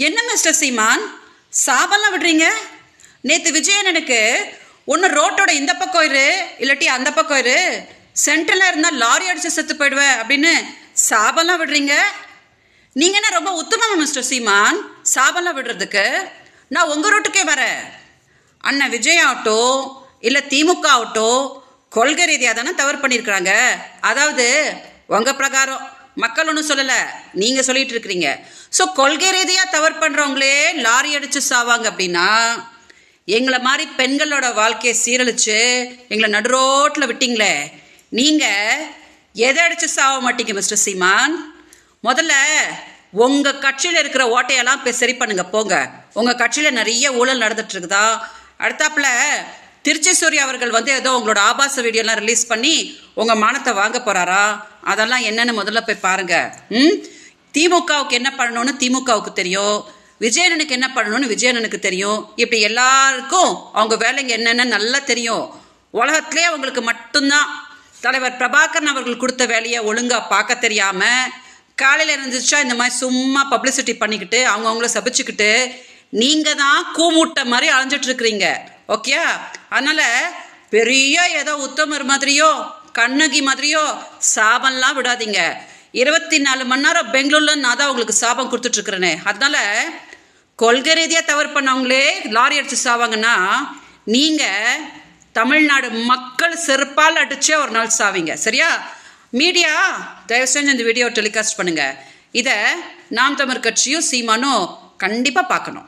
என்ன மிஸ்டர் சீமான் சாபம்லாம் விடுறீங்க? நேற்று விஜயனனுக்கு ஒன்று ரோட்டோட இந்த பக்கம் இரு இல்லாட்டி அந்த பக்கம் இரு, சென்டரில் இருந்தால் லாரி அடிச்சு செத்து போயிடுவேன் அப்படின்னு சாபம்லாம் விடுறீங்க. நீங்கள் என்ன ரொம்ப உத்தமமா மிஸ்டர் சீமான் சாபம்லாம் விடுறதுக்கு? நான் உங்கள் ரோட்டுக்கே வரேன். அண்ணன் விஜய் ஆகட்டும் இல்லை திமுக ஆகட்டும் கொள்கை ரீதியாக தானே தவறு பண்ணியிருக்கிறாங்க. அதாவது உங்கள் பிரகாரம் மக்கள் ஒன்றும் சொல்லலை, நீங்கள் சொல்லிட்டு இருக்கிறீங்க. ஸோ கொள்கை ரீதியாக தவறு பண்ணுறவங்களே லாரி அடித்து சாவாங்க அப்படின்னா எங்களை மாதிரி பெண்களோட வாழ்க்கையை சீரழித்து எங்களை நடுரோட்டில் விட்டீங்களே, நீங்கள் எதை அடித்து சாக மாட்டீங்க மிஸ்டர் சீமான்? முதல்ல உங்கள் கட்சியில் இருக்கிற ஓட்டையெல்லாம் சரி பண்ணுங்க போங்க. உங்கள் கட்சியில் நிறைய ஊழல் நடந்துட்டு இருக்குதா? அடுத்தாப்புல திருச்சி சூர்யா அவர்கள் ஏதோ உங்களோட ஆபாச வீடியோலாம் ரிலீஸ் பண்ணி உங்கள் மானத்தை வாங்க போகிறாரா? அதெல்லாம் என்னென்னு முதல்ல போய் பாருங்க. திமுகவுக்கு என்ன பண்ணணும்னு திமுகவுக்கு தெரியும், விஜயனனுக்கு என்ன பண்ணணும்னு விஜயனனுக்கு தெரியும். இப்படி எல்லாருக்கும் அவங்க வேலைங்க என்னென்னு நல்லா தெரியும். உலகத்திலே அவங்களுக்கு மட்டும்தான் தலைவர் பிரபாகரன் அவர்கள் கொடுத்த வேலையை ஒழுங்காக பார்க்க தெரியாமல் காலையில் இருந்துச்சா இந்த மாதிரி சும்மா பப்ளிசிட்டி பண்ணிக்கிட்டு அவங்கள சபிச்சுக்கிட்டு நீங்கள் தான் கூமூட்டை மாதிரி அலைஞ்சிட்ருக்கிறீங்க. ஓகே, அதனால் பெரிய ஏதோ உத்தமர் மாதிரியோ கண்ணகி மாதிரியோ சாபம்லாம் விடாதீங்க. 24 மணி நேரம் பெங்களூரில் நான் தான் உங்களுக்கு சாபம் கொடுத்துட்ருக்குறேனே. அதனால கொள்கை ரீதியாக தவறு பண்ணவங்களே லாரி அடித்து சாவாங்கன்னா நீங்கள் தமிழ்நாடு மக்கள் செருப்பால் அடிச்சே ஒரு நாள் சாவீங்க. சரியா? மீடியா தயவு செஞ்சு இந்த வீடியோ டெலிகாஸ்ட் பண்ணுங்கள். இதை நாம் தமிழ் கட்சியும் சீமானும் கண்டிப்பாக பார்க்கணும்.